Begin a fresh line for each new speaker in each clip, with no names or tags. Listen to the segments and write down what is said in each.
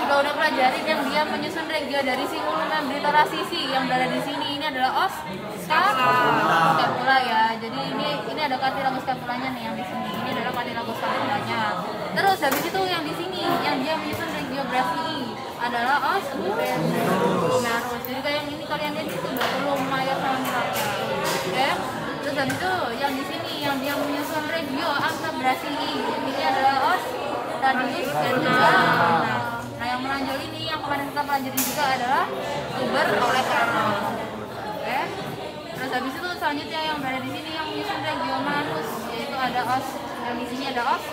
juga udah pelajarin yang dia menyusun regio dari singulum membrana sisi yang berada di sini. Ini adalah os scapula ya. Jadi ini ada cartilagus scapulanya nih yang di sini. Ini adalah cartilagus scapulanya. Terus habis itu yang di sini yang dia menyusun regio brachii adalah os glomerulus. Jadi kayak yang ini kalian lihat itu tuberculum mayat sama mirapia. Oke. Terus habis itu yang di sini yang dia menyusun regio angsa brachii ini adalah os radius dan juga nah yang menonjol ini yang kemarin kita pelajari juga adalah tuber olecranon. Oke. Terus habis itu selanjutnya yang berada di sini yang menyusun regio manus yaitu ada os yang di sini ada os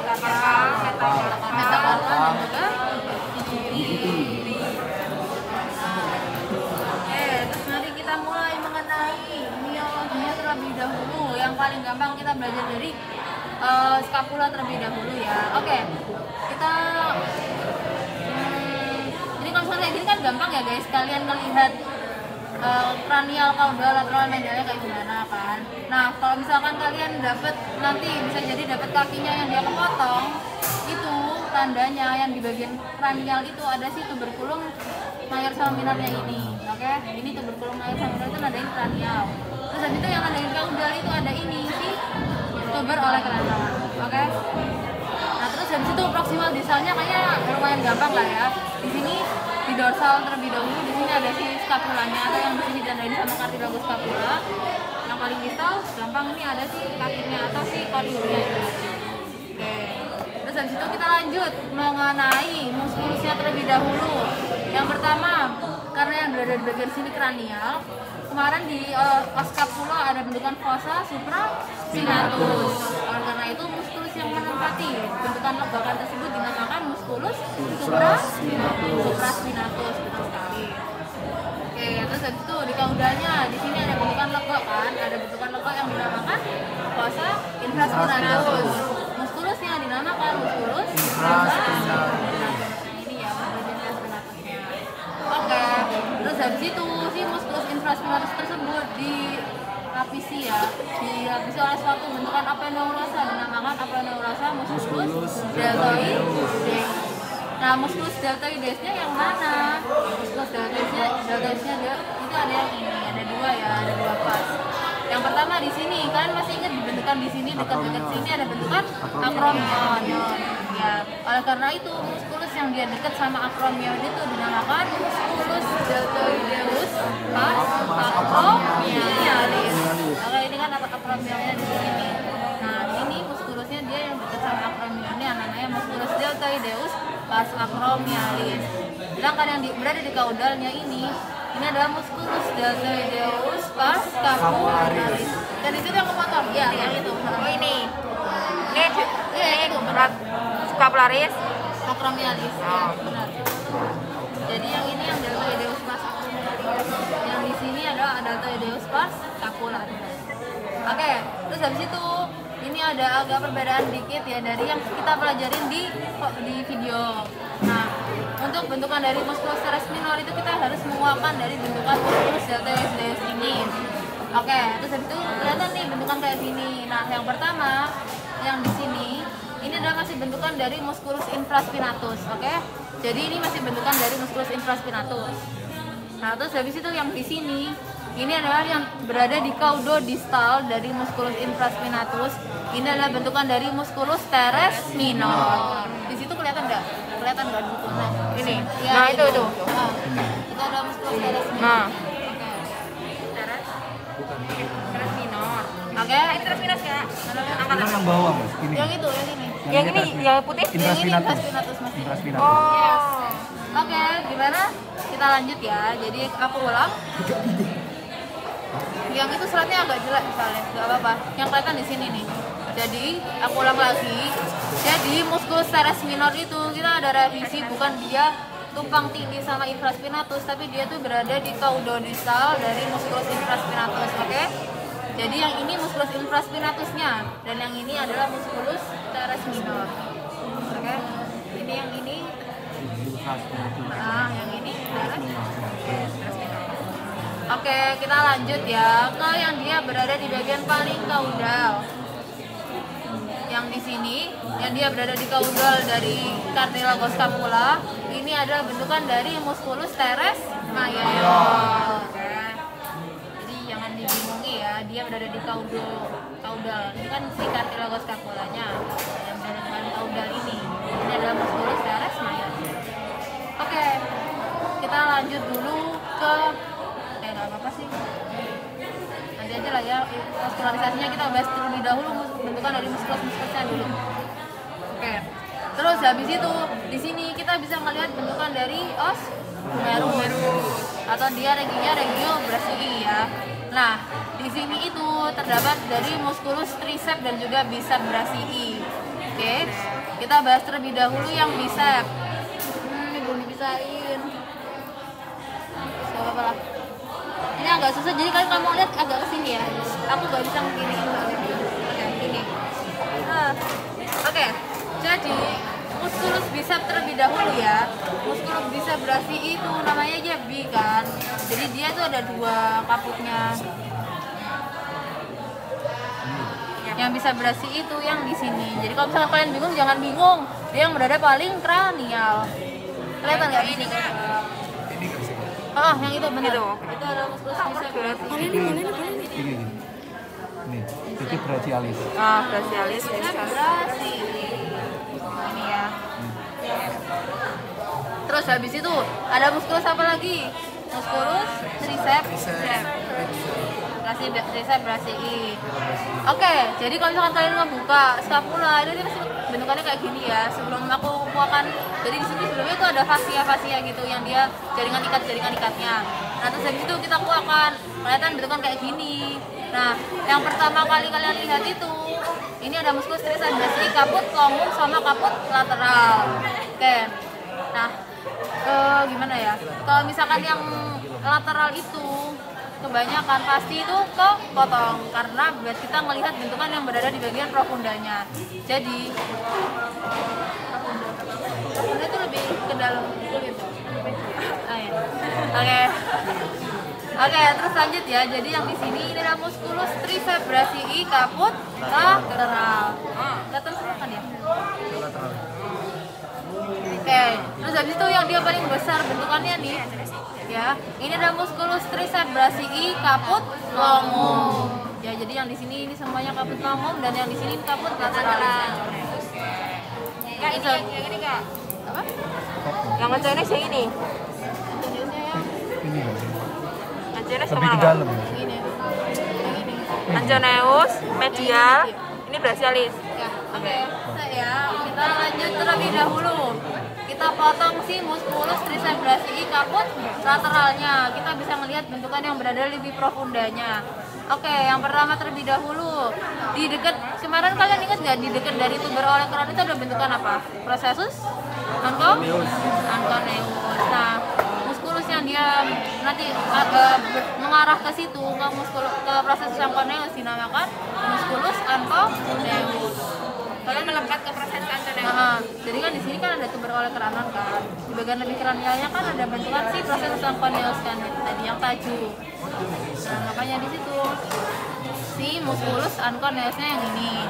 metakarpal dan juga ini. Oke, terus nanti kita mulai mengenai miologinya terlebih dahulu. Yang paling gampang kita belajar dari scapula terlebih dahulu ya. Oke, kita jadi kalau misalnya kayak gini kan gampang ya guys. Kalian melihat cranial, caudal, lateral, medialnya kayak gimana kan. Nah kalau misalkan kalian dapat nanti bisa jadi dapat kakinya yang dia kepotong, itu tandanya yang di bagian cranial itu ada si tuberculum mayor seminernya ini. Oke, ini tuberculum mayor seminer itu nandain cranial. Terus habis itu yang nandain caudal itu ada ini si tuber olecranon. Oke. Nah terus habis itu proximal distalnya kayaknya lumayan gampang lah ya. Di sini di dorsal terlebih dahulu, di sini ada si scapulanya atau yang di sini ditandain sama cartilagus scapula. Yang paling distal gampang ini ada si kakinya atau si cordulia itu. Oke. Terus habis itu kita lanjut mengenai muskulusnya terlebih dahulu. Yang pertama, karena yang berada di bagian sini kranial, kemarin di os scapula ada bentukan fossa supraspinatus. Oleh karena itu muskulus yang menempati bentukan legakan tersebut dinamakan muskulus supraspinatus. Betul sekali. Oke, terus habis itu di caudalnya di sini ada bentukan legok kan, ada bentukan legok yang dinamakan fossa infraspinatus. Muskulusnya dinamakan muskulus infraspinatus. Ini ya muskulus infraspinatusnya. Oke, terus habis itu si muskulus infraspinatus tersebut dilapisi ya, dilapisi oleh suatu bentukan aponeurosa dinamakan aponeurosa musculus deltoides. Nah, musculus deltoidesnya yang mana? Musculus deltoidesnya dia itu ada yang ini, ada dua ya, ada dua pas. Yang pertama di sini, kalian masih ingat dibentukan di sini dekat-dekat sini ada bentukan acromion. Ya, oleh karena itu musculus yang dia dekat sama acromion itu dinamakan musculus deltoideus pas acromialis. Oke, ini kan acromionnya di sini. Nah, ini muskulusnya dia yang dekat sama acromionnya namanya musculus deltoideus pas acromialis. Sedangkan yang berada di caudalnya ini adalah musculus deltoideus pas scapularis. Dan itu yang kepotong. Ya, yang itu.
Oh ini
itu
berat scapularis
acromialis. Ya, benar. Jadi yang ini yang deltoideus pas acromialis. Yang di sini adalah deltoideus pas scapularis. Oke, terus habis itu ini ada agak perbedaan dikit ya dari yang kita pelajarin di video. Nah, untuk bentukan dari musculus teres minor itu kita harus menguapkan dari bentukan musculus deltoideus ini. Oke, terus habis itu kelihatan nih bentukan kayak gini. Nah, yang pertama yang di sini ini adalah masih bentukan dari musculus infraspinatus. Oke, jadi ini masih bentukan dari musculus infraspinatus. Nah, terus habis itu yang di sini ini adalah yang berada di caudodistal dari musculus infraspinatus. Ini adalah bentukan dari musculus teres minor. Di situ kelihatan nggak? Kelihatan nggak bentuknya? Ini. Ya,
nah itu.
Nah, itu ada musculus teres minor.
Nah,
Teres minor. Oke,
itu teres minor ya.
Ini yang bawah mas, ini.
Yang itu, yang ini.
Yang ini yang putih.
Yang ini infraspinatus mas.
Infraspinatus.
Oh.
Oke, gimana? Kita lanjut ya. Jadi aku ulang. Yang itu seratnya agak jelek misalnya, nggak apa-apa. Yang kelihatan di sini nih. Jadi aku ulang lagi. Jadi musculus teres minor itu kita ada revisi, bukan dia tumpang tindih sama infraspinatus, tapi dia tuh berada di caudodistal dari musculus infraspinatus. Oke? Jadi yang ini musculus infraspinatusnya dan yang ini adalah musculus teres minor. Oke? Ini yang ini. Nah, yang ini teres minor. Oke, kita lanjut ya ke yang dia berada di bagian paling caudal. yang di sini, yang dia berada di caudal dari cartilago scapula, ini adalah bentukan dari musculus teres major. Jadi jangan dibingungi ya, dia berada di caudal. Ini kan si cartilago scapulanya yang berada di caudal ini. Ini adalah musculus teres major. Oke, kita lanjut dulu ke nggak apa-apa sih. Nanti aja lah ya, muskularisasinya kita bahas terlebih dahulu bentukan dari muskulus-muskulusnya dulu. Oke. Terus habis itu di sini kita bisa melihat bentukan dari os humerus atau dia reginya regio brachii ya. Nah, di sini itu terdapat dari muskulus tricep dan juga bicep brachii. Oke. Kita bahas terlebih dahulu yang bicep. Ini belum dipisahin. Gak apa-apa lah. Ini agak susah, jadi kalau kamu lihat agak kesini ya. Aku gak bisa begini. Oke, gini. Oke, jadi muskulus bicep terlebih dahulu ya. Muskulus bicep brachii itu namanya aja B kan. Jadi dia tuh ada dua kaputnya. Yang bisa brachii itu yang di sini. Jadi kalau misalnya kalian bingung, jangan bingung. Dia yang berada paling kranial. Kelihatan nggak ini? Oh, yang itu benar. Itu adalah muskulus bicep brachii.
Ini titik brachialis.
Brachialis.
Bicep brachii. Ini ya. Terus habis itu ada muskulus apa lagi? Muskulus tricep tricep brachii. Oke, jadi kalau misalkan kalian ngebuka scapula, ini pasti bentukannya kayak gini ya. Sebelum aku kuakan, jadi di sini sebelumnya itu ada fascia gitu yang dia jaringan ikatnya. Nah, terus habis itu kita kuakan, kelihatan bentukan kayak gini. Nah, yang pertama kali kalian lihat itu, ini ada muskulus tricep brachii, kaput longum sama kaput lateral. Oke. Nah, gimana ya? Kalau misalkan yang lateral itu kebanyakan pasti itu kepotong karena buat kita melihat bentukan yang berada di bagian profundanya. Jadi profunda itu lebih ke dalam kulit. Oke, terus lanjut ya. Jadi yang di sini ini adalah muskulus tricep brachii kaput lateral. Kelihatan semua kan ya? Oke, terus habis itu yang dia paling besar bentukannya nih ya. Ini ada muskulus tricep brachii kaput longum. Ya, jadi yang di sini ini semuanya kaput longum dan yang di sini kaput lateral.
Kak, ini Kak.
Apa?
Yang ancones yang ini.
Ini loh.
Ancones
Lebih
sama
ke
apa?
dalam.
Ini. Yang ini.
Anconeus, medial, ini brachialis.
Ya, oke. Ya, kita lanjut terlebih dahulu. Kita potong si muskulus tricep brachii kaput lateralnya. Kita bisa melihat bentukan yang berada lebih profundanya. Oke, yang pertama terlebih dahulu di dekat, kemarin kalian ingat nggak di dekat dari tuber olecranon itu ada bentukan apa? Processus anconeus. Nah, muskulus yang dia nanti mengarah ke situ ke processus anconeus dinamakan muskulus anconeus. Kalian melekat ke proses anconeus. Jadi kan di sini kan ada tuber olecranon kan. Di bagian lebih kranialnya kan ada bentukan si processus anconeus kan tadi yang taju. Nah, makanya di situ si muskulus anconeusnya yang ini.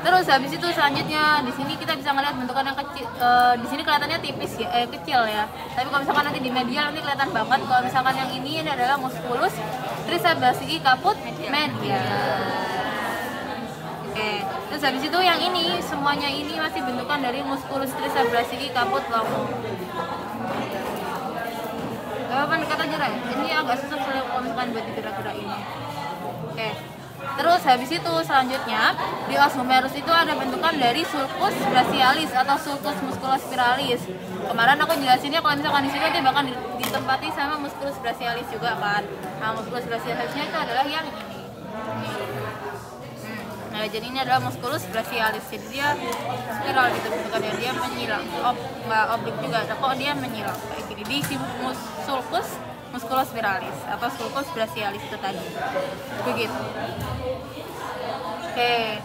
Terus habis itu selanjutnya di sini kita bisa melihat bentukan yang kecil. Di sini kelihatannya tipis ya, kecil ya. Tapi kalau misalkan nanti di medial nanti kelihatan banget. Kalau misalkan yang ini adalah muskulus tricep brachii kaput medial. Oke. Terus habis itu yang ini semuanya ini masih bentukan dari muskulus tricep brachii kaput longum. Apa kata aja ya? Ini agak susah kalau misalkan buat digerak-gerak ini. Oke. Terus habis itu selanjutnya di os humerus itu ada bentukan dari sulcus brachialis atau sulcus musculospiralis. Kemarin aku jelasinnya kalau misalkan di sini dia bahkan ditempati sama musculus brachialis juga kan. Nah, musculus brachialisnya itu adalah yang ini. Nah, jadi ini adalah musculus brachialis. Jadi dia spiral gitu bentukannya, dia menyilang. Nggak oblik juga, kok dia menyilang kayak gini. Di sulcus musculospiralis atau sulcus brachialis itu tadi. Begitu. Oke.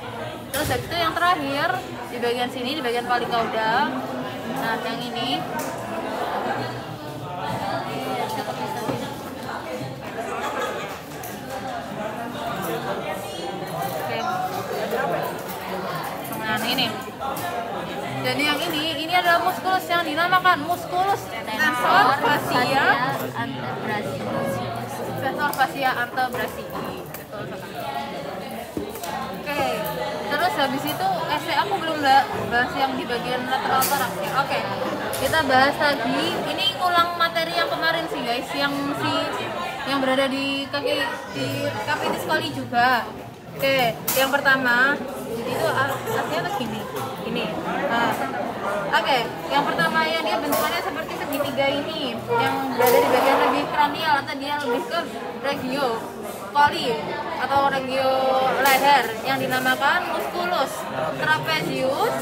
Terus habis itu yang terakhir di bagian sini, di bagian paling caudal. Nah, yang ini dinamakan musculus tensor fascia antebrachii. Tensor fascia antebrachii. Betul sekali. Oke. Terus habis itu aku belum bahas yang di bagian lateral thorax ya. Oke. Kita bahas lagi. Ini ulang materi yang kemarin sih guys, yang berada di kaki Discoli juga. Oke, yang pertama itu aslinya tuh gini. Nah, oke, yang pertama ya dia bentukannya seperti segitiga ini, yang berada di bagian lebih kranial atau dia lebih ke regio coli atau regio leher yang dinamakan musculus trapezius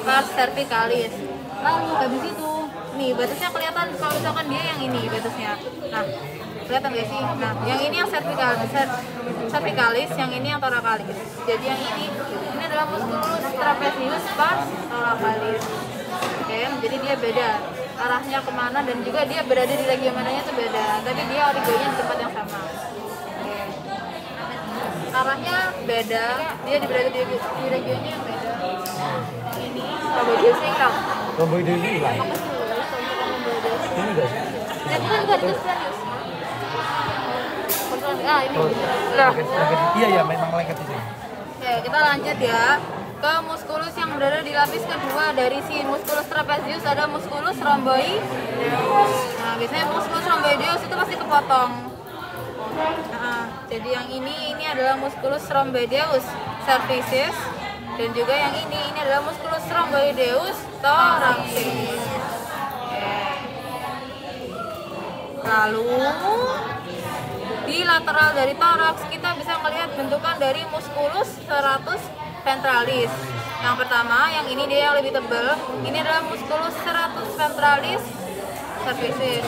pars cervicalis. Lalu habis itu nih batasnya kelihatan kalau misalkan dia yang ini batasnya. Nah, kelihatan gak sih? Nah, yang ini yang cervicalis, yang ini yang thoracalis. Jadi yang ini adalah musculus trapezius pars thoracalis. Oke, jadi dia beda arahnya kemana dan juga dia berada di regio mananya itu beda, tapi dia origonya di tempat yang sama. Oke. Arahnya beda, dia berada di regionya yang beda. Ini rhomboideus.
Rhomboideus ini lah. Ini enggak sih?
Ini kan juga itu serius. Ini.
Lah,
Iya memang lengket di sini.
Oke, kita lanjut ya ke musculus yang berada di lapis kedua dari si musculus trapezius. Ada musculus rhomboideus. Nah, biasanya musculus rhomboideus itu pasti kepotong. Nah, jadi yang ini adalah musculus rhomboideus cervicis, dan juga yang ini adalah musculus rhomboideus thoracis. Lalu di lateral dari toraks kita bisa melihat bentukan dari musculus serratus ventralis. Yang pertama, yang ini dia yang lebih tebal. Ini adalah musculus serratus ventralis cervicis.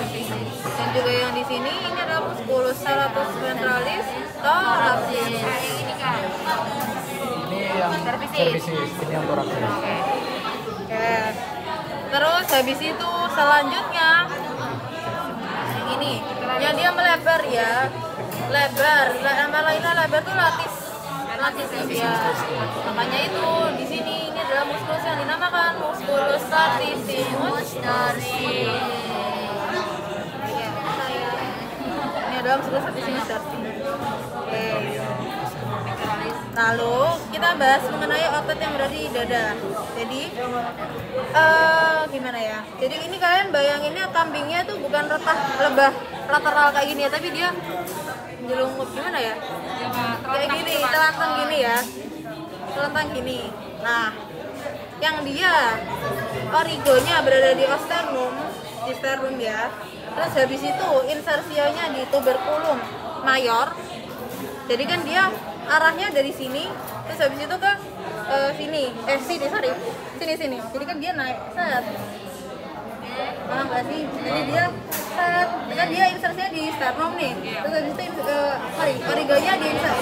Dan juga yang di sini ini adalah musculus serratus ventralis thoracis. Ini kan.
Ini yang cervicis, ini yang thoracis.
Oke. Terus habis itu selanjutnya ini yang dia melebar ya, lebar. Nama lainnya lebar tuh latis ya. Makanya itu di sini ini adalah musculus yang dinamakan musculus latissimus dorsi. Ini adalah musculus latissimus dorsi. Oke. Lalu kita bahas mengenai otot yang berada di dada. Jadi gimana ya? Jadi ini kalian bayanginnya kambingnya tuh bukan lebah lateral kayak gini ya, tapi dia jelungup gimana ya? Kayak gini, telentang gini ya. Telentang gini. Nah, yang dia origonya berada di sternum ya. Terus habis itu insersionya di tuberculum mayor. Jadi kan dia arahnya dari sini, terus habis itu ke sini. Sini. Jadi kan dia naik set. Paham gak sih? Jadi dia set, kan dia insersinya di sternum nih. Terus habis itu origonya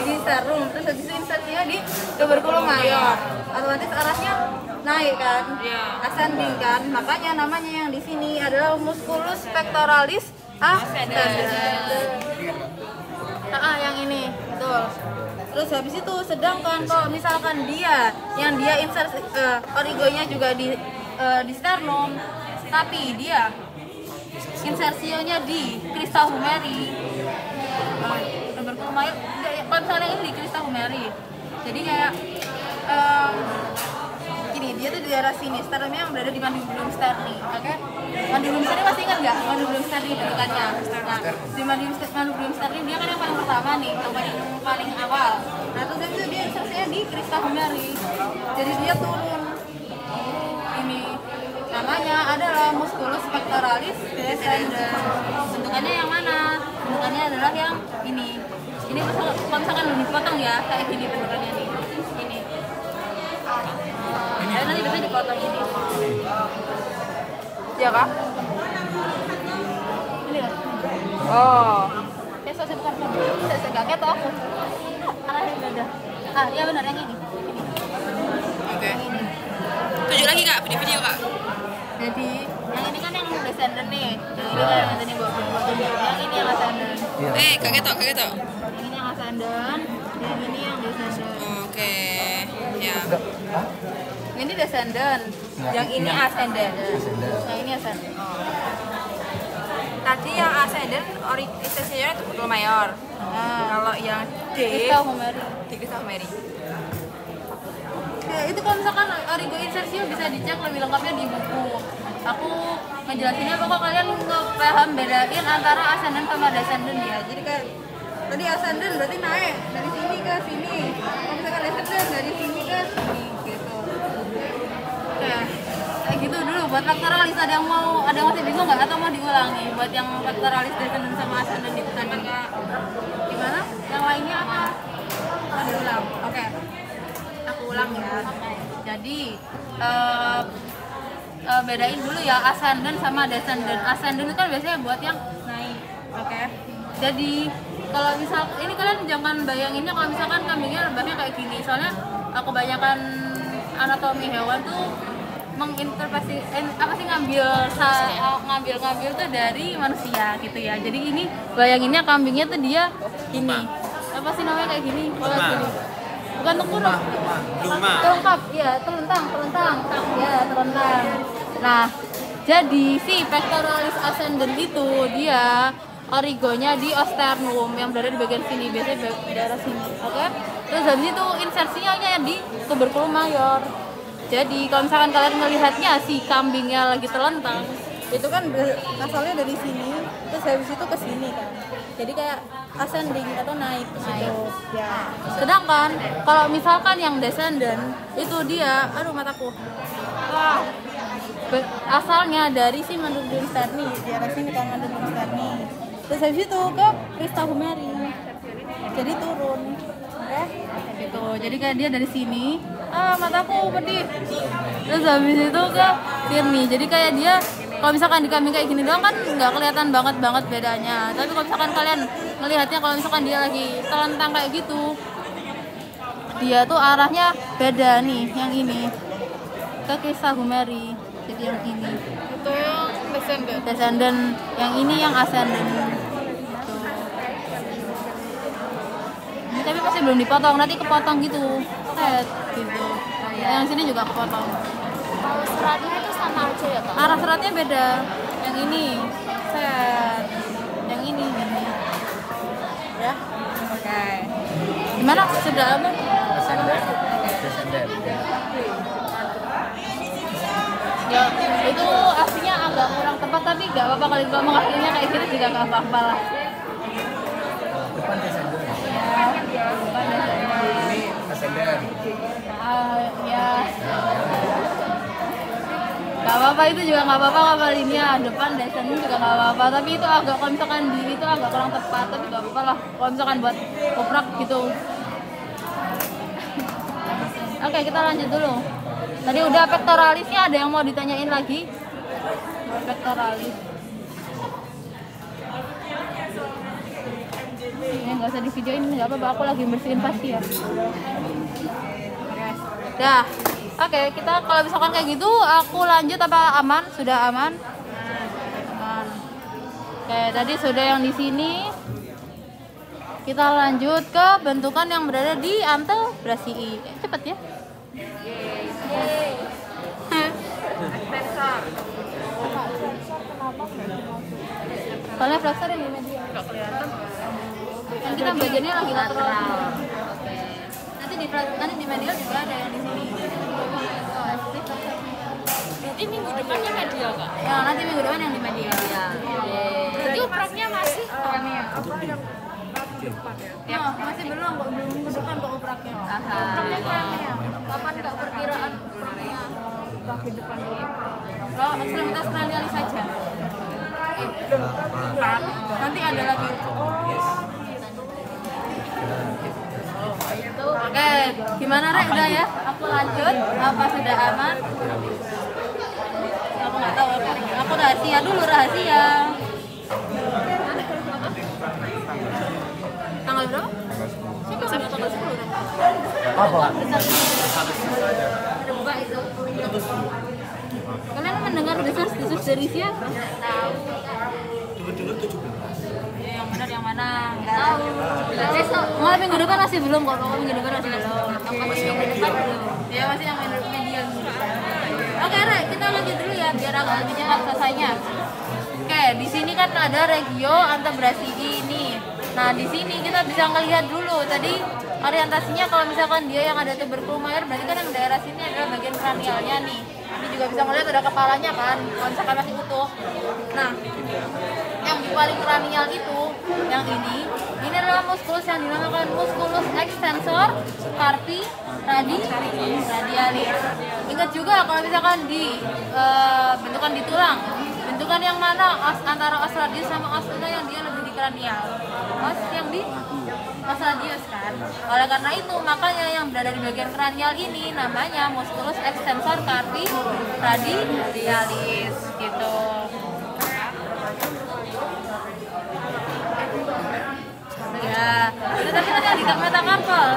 di sternum, terus habis itu insersinya di tuberculum mayor. Otomatis arahnya naik kan, ascending kan. Makanya namanya yang di sini adalah musculus pectoralis ascendens. Yang ini, betul. Terus habis itu sedangkan kalau misalkan dia insersi origonya juga di sternum, tapi dia insersionya di crista humeri. Tuberculum mayor, kalau misalnya ini di crista humeri. Jadi kayak gini, dia tuh di daerah sini, sternumnya yang berada di mandibulorum sterni. Oke? Mandibulorum sterni masih ingat nggak? Mandibulorum sterni bentukannya. Nah, di mandibulorum sterni dia kan yang paling pertama nih, yang paling awal. Nah, terus itu dia insersinya di crista humeri. Jadi dia turun. Ini namanya adalah musculus pectoralis descendens. Bentukannya yang mana? Bentukannya adalah yang ini. Ini kalau misalkan lebih potong ya, kayak gini bentukannya nih. Ini. Nanti bisa dipotong ini.
ya kah?
Ini loh.
Oh.
Ya, saya bukan. Saya gak ketok aku. Arahnya beda. Iya benar yang ini.
Oke.
Yang ini.
Tunjuk lagi kak, video kak.
Jadi yang ini kan yang descendant nih. Yang ini kan yang ini buat yang ini yang ascendant.
Kak ketok.
Yang ini yang ascendant, yang ini yang descendant.
Oke. Ya.
ini descendant.
Yang ini ascendant.
Yang ini ascendant.
Tadi yang ascendant orientasinya itu betul mayor. Kalau yang D
Crystal Humeri.
di Crystal Mary.
Ya, itu kalau misalkan Origo Insertio bisa dicek lebih lengkapnya di buku. Aku ngejelasinnya pokok kalian paham bedain antara ascendant sama descendant ya. Jadi kayak tadi ascendant berarti naik dari sini ke sini. Kalau misalkan descendant dari sini ke sini gitu. Oke. Kayak gitu dulu buat factoralis ada yang masih bingung nggak atau mau diulangi buat yang factoralis descendant sama ascendant itu tadi nggak gimana? Yang lainnya apa? Mau diulang. Oke. Aku ulang ya. Jadi bedain dulu ya ascendant sama descendant. Ascendant itu kan biasanya buat yang naik. Oke. Jadi kalau misal ini kalian jangan bayanginnya kalau misalkan kambingnya lebahnya kayak gini. Soalnya kebanyakan anatomi hewan tuh menginterpretasi ngambil tuh dari manusia gitu ya. Jadi ini bayanginnya kambingnya tuh dia ini. Apa sih namanya kayak gini? Kalau gini. Bukan tengkurap. Telengkap, ya, telentang. Ya, telentang. Nah, jadi si pectoralis ascendens itu dia origonya di osternum yang berada di bagian sini, biasanya daerah sini. Oke? Terus habis itu insersinya di tuberculum mayor. Jadi kalau misalkan kalian melihatnya si kambingnya lagi telentang, itu kan asalnya dari sini, terus habis itu ke sini kan. Jadi kayak ascending atau naik ke situ. Ya. Sedangkan kalau misalkan yang descendant itu dia, aduh mataku. Wah. Asalnya dari si Mandibulum sterni, di arah sini kan Mandibulum sterni. Terus habis itu ke Crystal Humeri. Jadi turun. Oke? Gitu. Jadi kayak dia dari sini, mataku pedih. Terus habis itu ke sini. Jadi kayak dia kalau misalkan di kambing kayak gini doang kan nggak kelihatan banget bedanya. Tapi kalau misalkan kalian melihatnya kalau misalkan dia lagi telentang kayak gitu, dia tuh arahnya beda nih, yang ini ke Crystal Humeri. Jadi yang ini
Itu yang
descendant, yang ini yang ascendant. Gitu. Ini tapi masih belum dipotong, nanti kepotong gitu, set gitu. Yang sini juga kepotong.
Kalau seratnya itu sama aja ya Kak?
Arah seratnya beda. Yang ini set, yang ini gini. Ya, oke. Gimana? Sudah apa? Ya, itu aslinya agak kurang tepat tapi nggak apa-apa kalau ngomong aslinya kayak gitu juga nggak apa-apa lah.
Depan descendant.
Ya, depan descendant.
Ini ascendant.
Ya. Gak apa-apa, itu juga nggak apa-apa kalau linia depan descendant juga nggak apa-apa, tapi itu agak kalau misalkan di itu agak kurang tepat, tapi nggak apa-apa lah kalau misalkan buat koprak gitu. Oke, kita lanjut dulu. Tadi udah pectoralisnya, ada yang mau ditanyain lagi? Pectoralis. Ini nggak usah di videoin, nggak apa-apa, aku lagi bersihin pasti ya. Dah. Oke, kita kalau misalkan kayak gitu, aku lanjut apa aman? Sudah aman? Aman. Oke, tadi sudah yang di sini. Kita lanjut ke bentukan yang berada di antebrasii. Cepet ya. Soalnya flexor yang di media.
nggak kelihatan.
Kan kita belajarnya lagi lateral. Nanti di media juga ada yang di sini.
Ini minggu depannya media Kak?
Ya, nanti minggu depan yang di media.
Berarti upraknya masih
Apa yang ya, masih belum minggu depan kok upraknya. Upraknya kurangnya. Kapan nggak perkiraan upraknya? Uprak di depan dulu. Kalau ekstremitas kranialis saja. Nanti ada lagi. Oke, gimana Rek? Udah ya? Aku lanjut. Apa sudah aman? Aku nggak tahu. Aku rahasia dulu, rahasia. Tanggal berapa? Siapa yang tanggal 10?
Apa?
Ada buka itu. Kalian mendengar desas-desus dari siapa? Tahu. Yang benar yang mana? Nggak tahu. Malah minggu depan masih belum kok. Minggu depan masih belum. Masih yang minggu depan belum. Ya masih yang media Oke, Rek, kita lanjut dulu ya biar agak lebih cepat selesainya. Oke, di sini kan ada regio antebrasii ini. Nah, di sini kita bisa ngelihat dulu tadi orientasinya kalau misalkan dia yang ada tubercle mayor berarti kan yang daerah sini adalah bagian kranialnya nih. Ini juga bisa ngelihat ada kepalanya kan, kalau misalkan masih utuh. Nah, yang di paling kranial itu, yang ini adalah muskulus yang dinamakan muskulus extensor carpi radialis. Ingat juga kalau misalkan di bentukan di tulang, bentukan yang mana antara os radius sama os tuna yang dia lebih di kranial. Os radius kan. Oleh karena itu makanya yang berada di bagian kranial ini namanya muskulus extensor carpi radialis gitu. Ya, itu tadi yang di metakarpal.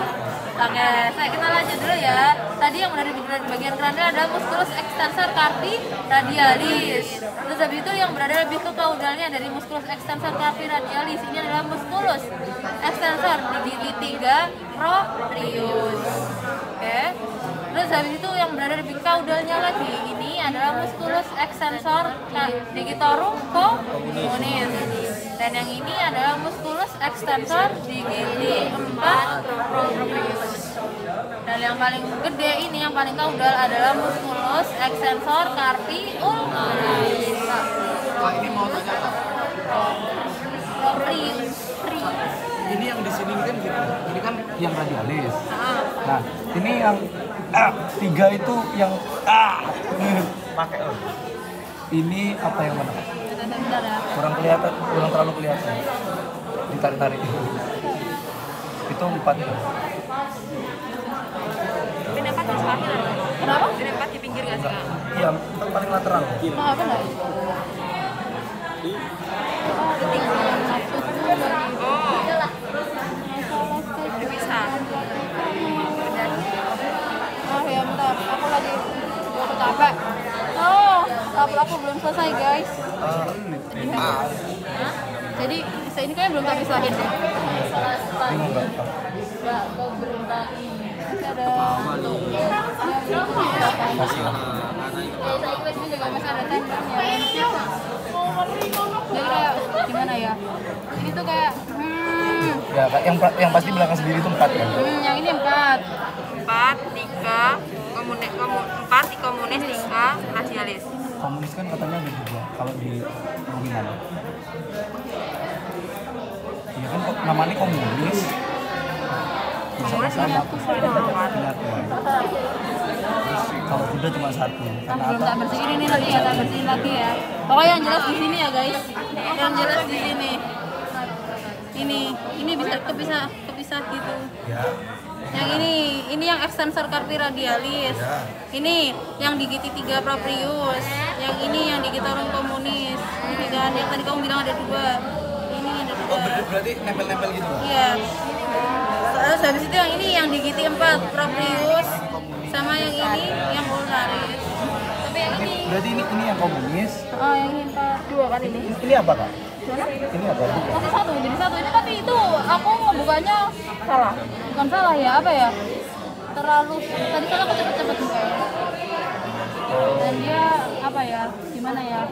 Oke, kita lanjut dulu ya. Tadi yang berada di bagian kranial adalah muskulus extensor carpi radialis. Terus habis itu yang berada lebih ke kaudalnya dari muskulus extensor carpi radialis ini adalah muskulus extensor digiti 3 proprius. Oke. Terus habis itu yang berada lebih kaudalnya lagi ini adalah muskulus extensor digitorum communis. Dan yang ini adalah muskulus extensor digiti 4 proprius. Dan yang paling gede ini, yang paling kaudal adalah muskulus extensor carpi ulnaris.
Kak, ini mau tanya Kak. Ini yang di sini kan gitu. Ini kan yang radialis. Nah, ini yang 3 itu yang pakai ini apa yang mana?
Bentar ya.
Kurang kelihatan, kurang terlalu kelihatan. Ditarik-tarik. Itu 4 ya.
Tapi dapat di sebelah.
Kenapa?
Dapat di pinggir nggak sih Kak?
Iya, paling lateral.
Nah, apa enggak?
Oh, bisa.
Oh ya, bentar. Aku lagi capek. Oh, tabel aku belum selesai, guys. Hah? Jadi, ini kayaknya belum tak pisahin deh. Enggak, kau berentak ini. Ada tuh. Ini juga masih ada tendernya. Jadi kayak gimana ya? Ini tuh kayak
Ya, yang pasti belakang sendiri itu 4 kan.
yang ini 4.
4, 3, 4 di komunis, 3 radialis.
Komunis kan katanya ada 2 kalau di nominal. Iya kan kok namanya komunis.
Komunis
Sama-sama
penyatu.
Terus kalau kuda cuma 1.
Kan belum tak bersihin ini lagi ya, tak bersihin lagi ya. Pokoknya yang jelas di sini ya, guys. Yang jelas di sini. Ini bisa kepisah gitu.
Ya.
Yang ini yang extensor carpi radialis. Ini yang digiti 3 proprius. Yang ini yang digitorum communis. Ini kan yang tadi kamu bilang ada 2. Ini ada 2.
Oh, berarti nempel-nempel gitu Pak?
Iya. Terus habis itu yang ini yang digiti 4 proprius sama yang ini yang ulnaris. Tapi yang ini
Berarti ini yang komunis.
oh yang ini 2 kan ini.
Ini apa Kak?
Mana?
Ini apa?
Masih 1, jadi 1 ini tapi itu aku ngebukanya salah. Bukan salah ya, apa ya? Terlalu tadi kan aku cepet-cepet bukanya. Dan dia apa ya? Gimana ya?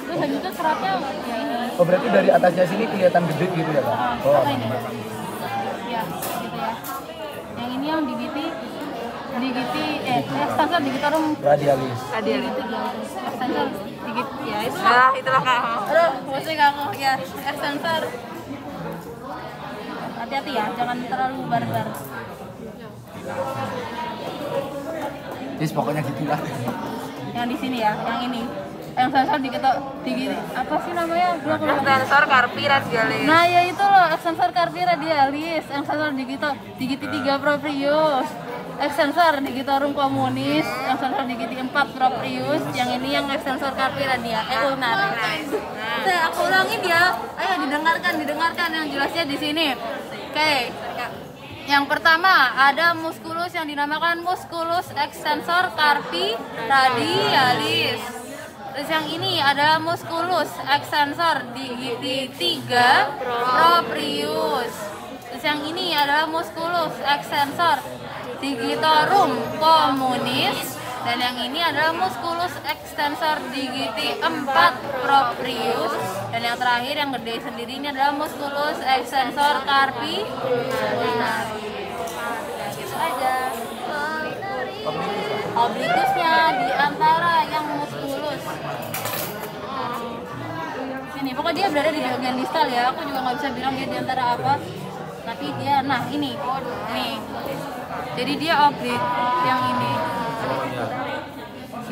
Terus habis itu seratnya ya ini.
Oh, berarti dari atasnya sini kelihatan gede gitu ya Kak? Oh.
Apa ini? Ya, gitu ya. Yang ini yang digiti extensor digitorum
Radialis.
Radialis.
extensor digit ya itu.
Nah, itulah Kak.
Aduh, pusing aku ya extensor. Hati-hati ya, jangan terlalu barbar.
Yes, pokoknya gitulah.
Yang di sini ya, yang ini. Yang sensor digit apa sih namanya? Gua lupa.
Extensor carpi radialis.
Nah, ya itu loh, extensor carpi radialis, extensor digiti 3 proprius. Extensor digitorum communis, extensor digiti 4 proprius, yang ini yang extensor carpi ulnaris. Nah, aku ulangin ya. Ayo didengarkan yang jelasnya di sini. Oke. Yang pertama ada muskulus yang dinamakan muskulus extensor carpi radialis. Terus yang ini adalah muskulus extensor digiti 3 proprius. Terus yang ini adalah muskulus extensor digitorum communis. Dan yang ini adalah musculus extensor digiti 4 proprius. Dan yang terakhir yang gede sendiri ini adalah musculus extensor carpi ulnaris. Gitu aja. Obliquusnya di antara yang musculus. Ini pokoknya dia berada di bagian distal ya. Aku juga nggak bisa bilang dia di antara apa. Tapi dia, nah ini, nih. Jadi dia oblik yang ini.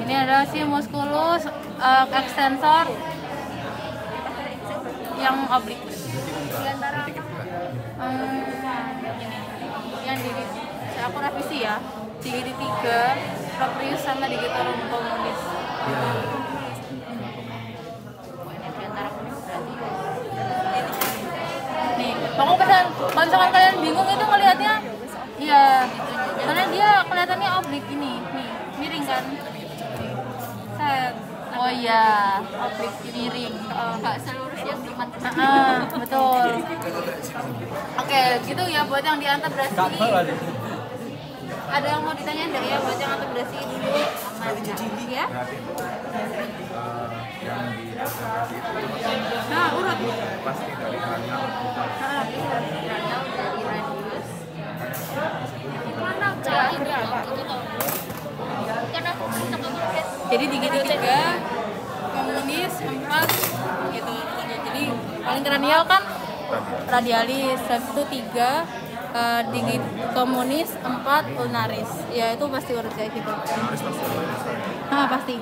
Ini adalah si musculus extensor yang oblikus. Di antara ini yang di aku revisi ya. Digiti 3 proprius sama digitorum communis. Nih, pokoknya pesan kalau misalkan kalian bingung itu ngelihatnya, iya, karena dia kelihatannya oblik ini, nih, miring kan? Set. Oh iya, oblik miring. Nggak selurus yang dimat. Betul. Oke, gitu ya buat yang diantebrasi. Ada yang mau ditanyain enggak ya buat yang antebrasi dulu? Aman ya?
Yang di aspirasi itu
Nah, urut.
pasti dari kranial.
Kranial dari radius. Jadi digiti 3, komunis 4 gitu. Jadi paling kranial kan radialis, habis itu 3 digit komunis 4 ulnaris. Ya itu pasti urut kayak gitu. Pasti.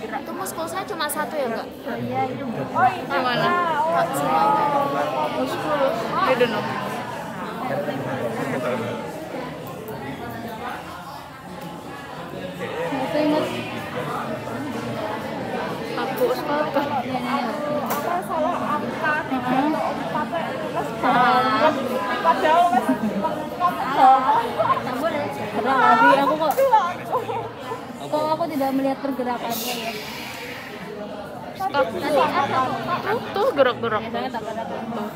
Itu muskulusnya cuma satu ya enggak?
Gimana?
Muskulus.
I don't know. Masih ingat?
Aku sekolah apa salah angka 3 pakai plus padahal mas
Pernah lagi aku kok aku tidak melihat pergerakannya ya.
tuh gerak-gerak.
Biasanya tak ada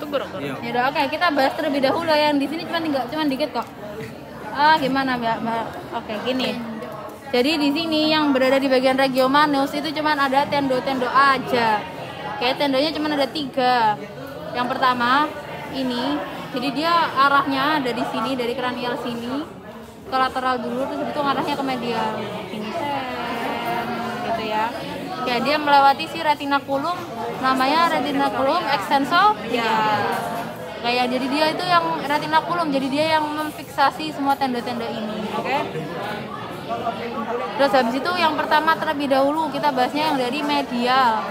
Tuh gerak-gerak.
Ya udah, oke, kita bahas terlebih dahulu yang di sini cuma dikit kok. Gimana Mbak? Oke, gini. Jadi di sini yang berada di bagian regiomanus itu cuma ada tendo-tendo aja. Kayak tendonya cuma ada 3. Yang pertama ini, jadi dia arahnya ada di sini, dari kranial sini ke lateral dulu, terus itu arahnya ke medial. Ini gitu ya. Ya, dia melewati si retinaculum, namanya retinaculum extensor. Ya. Kayak jadi dia itu yang retinaculum, jadi dia yang memfiksasi semua tendo-tendo ini, oke? Terus habis itu yang pertama terlebih dahulu kita bahasnya yang dari medial.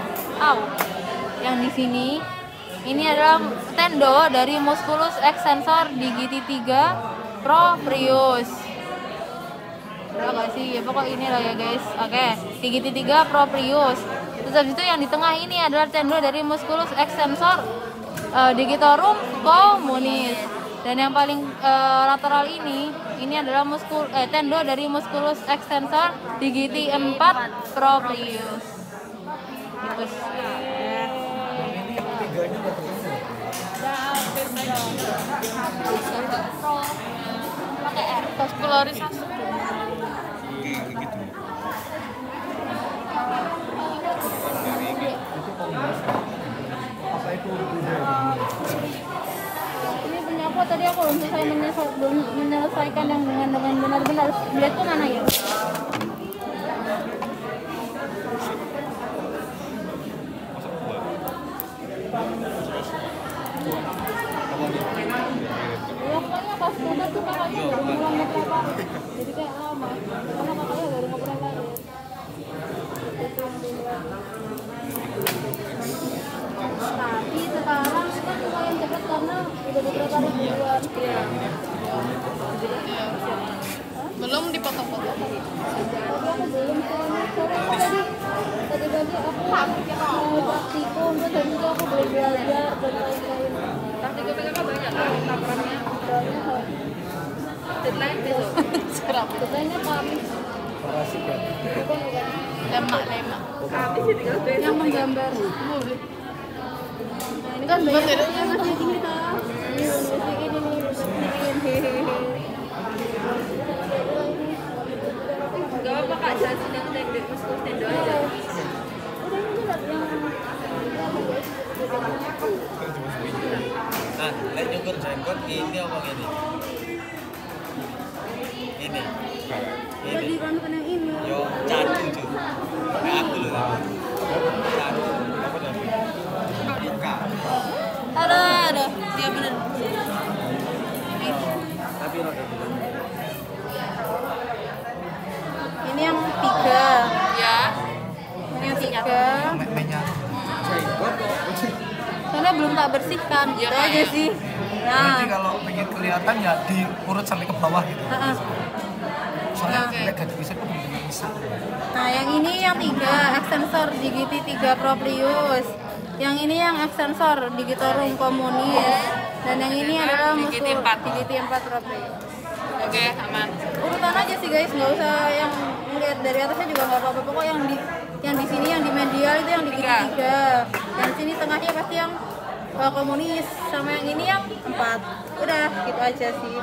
Yang di sini ini adalah tendo dari musculus extensor digiti 3 proprius. Udah gak sih? Ya pokok ini lah ya guys. Oke, digiti 3 proprius. Terus habis itu yang di tengah ini adalah tendo dari musculus extensor digitorum communis. Dan yang paling lateral ini adalah tendo dari musculus extensor digiti 4 proprius. Gitu. Pakai R.
Vaskularisasi.
Ini punya aku tadi aku belum menyelesaikan yang dengan benar-benar. Dia tuh mana ya? Ya pokoknya pas udah tuh kakaknya baru mulai ngeprepar. Jadi kayak lama. Karena kakaknya baru ngeprepar. Tapi sekarang kan lumayan cepat karena udah beberapa hari duluan. Iya.
Belum dipotong-potong.
Tapi aku belum soalnya tadi pagi aku mau praktikum, terus habis itu aku belum belajar dan lain-lain.
Praktikumnya kan banyak kan laporannya. Deadline besok.
Deadline-nya Kamis. Bukan.
Lemak.
Yang menggambar. Ini kan banyak yang masih kita. Ini nih.
Gak apa kak, jelasin yang tendon, muskulus tendon aja.
Udah ini lihat yang guys.
Nah, lek nyukur jenggot ini apa gini? Ini.
Jadi kan yang ini.
Yo cacing cuy. Kayak aku loh. Cacing. Apa tadi? Enggak.
Ada. Iya bener.
Tapi rada dulu.
Ini yang 3.
Ya.
Ini yang 3.
Meknya
Jenggot kok.
Soalnya belum tak bersihkan,
Iya,
gitu
Kak,
aja
ya.
sih.
berarti
Nah,
kalau pengen kelihatan ya diurut sampai ke bawah gitu.
heeh.
Soalnya
Oke.
lek gak bisa tuh bener-bener bisa.
Nah, yang ini yang 3, extensor digiti 3 proprius. Yang ini yang extensor digitorum communis. Dan yang ini adalah
Digiti
muskulus
4.
digiti 4 proprius.
Oke, aman.
Urutan aja sih guys, nggak usah yang ngeliat dari atasnya juga nggak apa-apa. Pokok yang di sini yang di medial itu yang digiti 3. Yang sini tengahnya pasti yang komunis, sama yang ini yang 4. Udah gitu aja sih.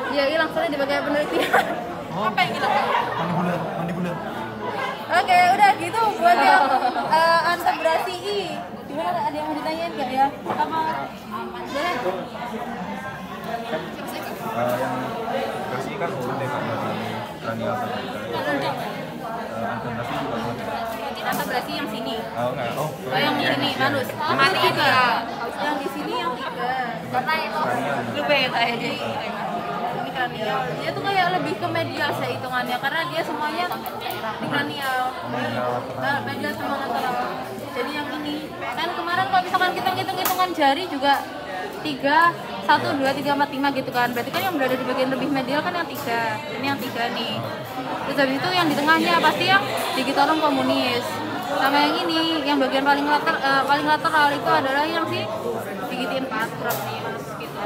Ya hilang soalnya dipakai penelitian.
Apa yang hilang?
Mandibular.
Oke, udah gitu buat yang antebrasi I. Gimana, ada yang mau ditanyain nggak ya? Sama aman boleh?
Yang kasih kan udah kan dari kranial tadi. Antenasi juga udah.
Kita berarti yang sini.
Oh enggak. Oh,
Yang di sini, manus.
Mati juga.
Yang di sini yang 3.
Karena itu
Lu pengen tanya aja.
ini kranial. Dia tuh kayak lebih ke medial sih hitungannya karena dia semuanya di kranial. Nah, medial sama lateral. Jadi yang ini kan kemarin kalau misalkan kita hitung-hitungan jari juga 3, 1, 2, 3, 4, 5 gitu kan. Berarti kan yang berada di bagian lebih medial kan yang 3. Ini yang 3 nih. Terus habis itu yang di tengahnya pasti yang digitorum komunis. Sama yang ini, yang bagian paling lateral itu adalah yang si digiti 4 proprius gitu.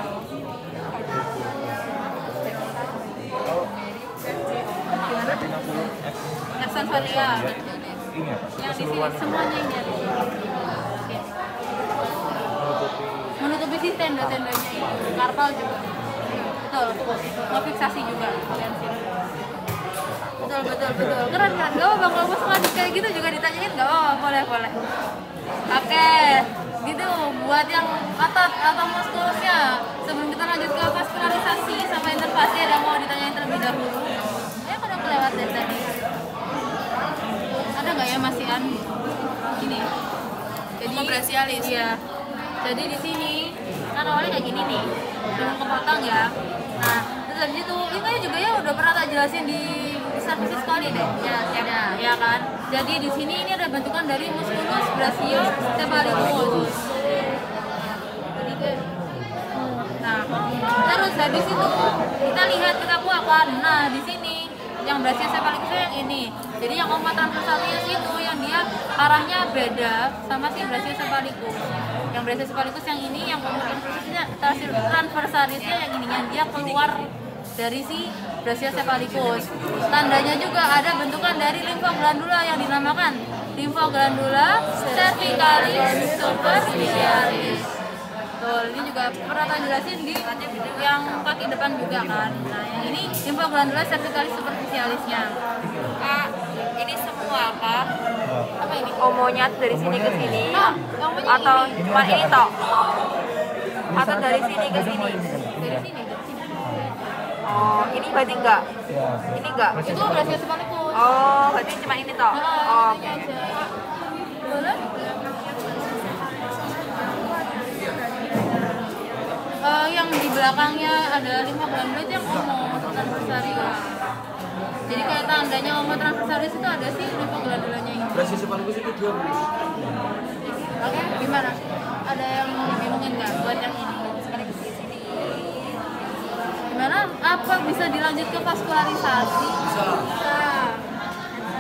Gimana? Extensoria.
ini apa?
Yang di sini semuanya ini ada. Oke. Menutupi si tenda-tendanya ini. Karpal juga. Betul. Ngefiksasi juga kalian sini. Betul. Keren. Gak apa Bang Lobos ngaduk kayak gitu juga ditanyain gak apa, boleh. Oke. Gitu buat yang otot atau muskulusnya. Sebelum kita lanjut ke vaskularisasi sama intervasi ada mau ditanyain terlebih dahulu. Ya udah kelewat dari tadi. Ada nggak ya masihan gini? Jadi
Brasialis.
Iya. Jadi di sini kan awalnya kayak gini nih, belum kepotong ya. Nah, terus habis itu ini juga ya udah pernah tak jelasin di servisi sekali deh. Ya kan. Jadi di sini ini ada bentukan dari musculus brachiocephalicus. Nah, terus habis itu kita lihat kita kuakan. Nah, di sini yang brachiocephalicus yang ini. Jadi yang oma transversalis itu yang dia arahnya beda sama si brachiocephalicus. Yang brachiocephalicus yang ini, yang oma transversalisnya yang ini, yang dia keluar dari si brachiocephalicus. Tandanya juga ada bentukan dari limfoglandula yang dinamakan limfoglandula cervicalis superficialis. Betul, ini juga pernah tak jelasin di yang kaki depan juga kan. Nah, yang ini limfoglandula cervicalis superficialisnya.
Kak, ini semua kak?
Apa ini?
Omonya dari sini ke sini?
Ngomongnya
Atau
ini.
cuma ini toh? Atau dari sini ke sini?
Dari sini.
Oh, ini berarti enggak?
Ya.
Ini enggak?
Itu brachiocephalicus.
Oh, berarti cuma ini toh? Oh,
Ini aja. Boleh? Yang di belakangnya ada limfoglandula itu yang omo transversalis. Jadi kayak tandanya omo transversalis itu ada sih limfoglandulanya ini.
Brachiocephalicus itu dia.
Oke, gimana? Ada yang mau dibingungin nggak buat yang ini? Gimana? Apa bisa dilanjut ke vaskularisasi? Bisa.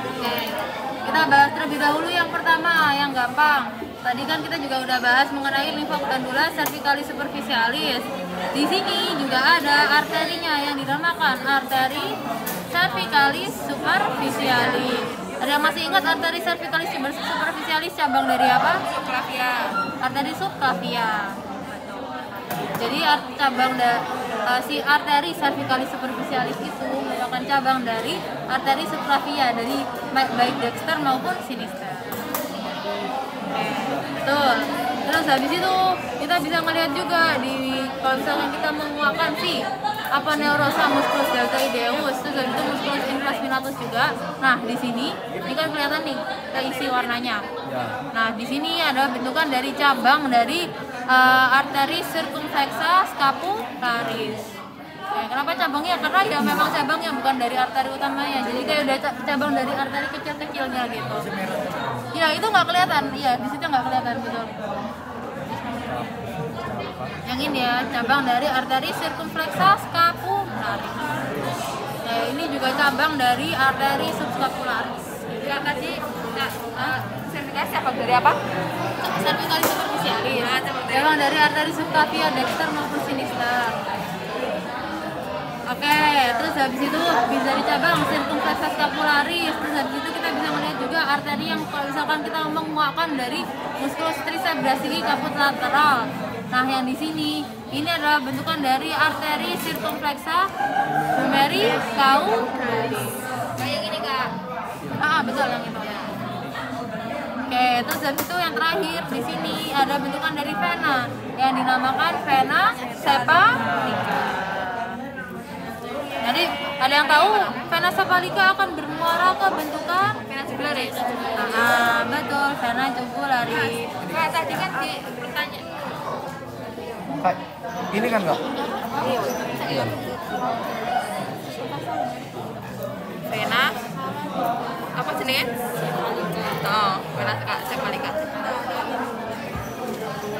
Oke. Kita bahas terlebih dahulu yang pertama, yang gampang. Tadi kan kita juga udah bahas mengenai limfoglandula cervicalis superficialis. Di sini juga ada arterinya yang dinamakan arteri cervicalis superficialis. Ada yang masih ingat arteri cervicalis superficialis cabang dari apa?
subclavia.
Arteri subclavia. Jadi cabang si arteri cervicalis superficialis itu merupakan merupakan cabang dari arteri subclavia dari baik dexter maupun sinister. Betul. Terus habis itu kita bisa melihat juga di kalau misalkan kita menguapkan si apa neurosa musculus deltoideus, terus habis itu musculus infraspinatus juga. Nah di sini ini kan kelihatan nih keisi warnanya. Nah di sini ada bentukan dari cabang dari arteri circumflexa scapularis. Kenapa cabangnya? Karena ya memang cabangnya bukan dari arteri utamanya, jadi kayak udah cabang dari arteri kecil-kecilnya gitu. Ya itu nggak kelihatan, iya di situ nggak kelihatan betul. Yang ini ya cabang dari arteri circumflexa scapularis. Nah ini juga cabang dari arteri subscapularis.
Yang tadi sertifikasi apa dari apa?
Cervicalis superficialis. Cabang dari arteri subclavia dexter maupun sinister. Oke, terus habis itu bisa dicabang circumflexa scapularis. Terus habis itu kita bisa melihat juga arteri yang kalau misalkan kita menguapkan dari musculus triceps brachii caput lateral. Nah, yang di sini ini adalah bentukan dari arteri circumflexa humerus caudalis.
Kayak gini Kak.
Betul yang itu. Oke, terus habis itu yang terakhir di sini ada bentukan dari vena yang dinamakan vena cephalica. Jadi ada yang tahu vena cephalica akan bermuara ke bentukan
Vena jugularis.
betul, vena jugularis.
Kak tadi kan bertanya.
Kak, ini kan Kak?
Vena apa jenenge? Oh, vena cephalica.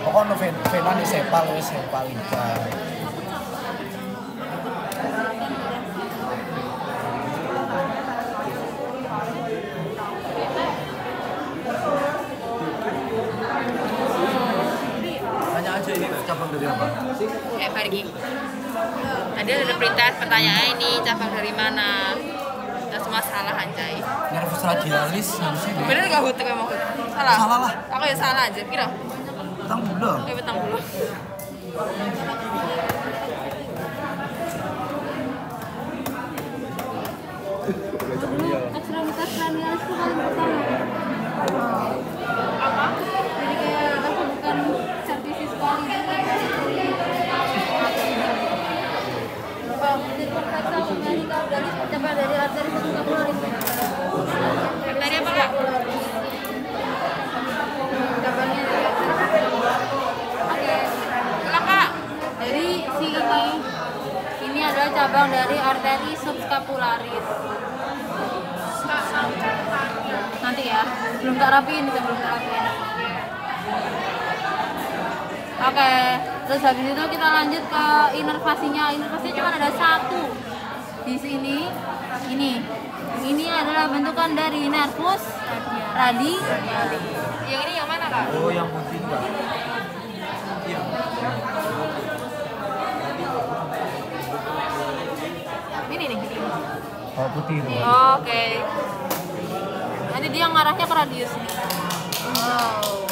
Pokoknya vena nih sepalika. Tanya aja ini cabang dari apa?
Pergi. Tadi ada perintah pertanyaan ini cabang dari mana? Dan semua salah anjay.
Nervus radialis harusnya deh.
Bener gak Hut kamu Hut? Salah.
Salah lah.
Aku ya salah aja. Kira.
Tang udah.
Petang dulu.
Ekstremitas cranialis itu paling pertama.
Apa?
Jadi kayak aku bukan cervicis sekali. Circumflexa humerus caudalis cabang dari arteri subscapularis.
Tadi apa Kak?
Cabangnya dari Oke.
Ulang Kak.
Jadi si ini adalah cabang dari arteri subscapularis. Nanti ya, belum tak rapiin, belum tak rapiin. Oke, terus habis itu kita lanjut ke inervasinya. Inervasinya cuma ada satu di sini. Ini adalah bentukan dari nervus radialis.
Yang ini yang mana Kak?
Oh, yang putih Mbak.
Ini nih.
Oh putih itu.
Oke.
Nanti dia ngarahnya ke radius nih.
Wow.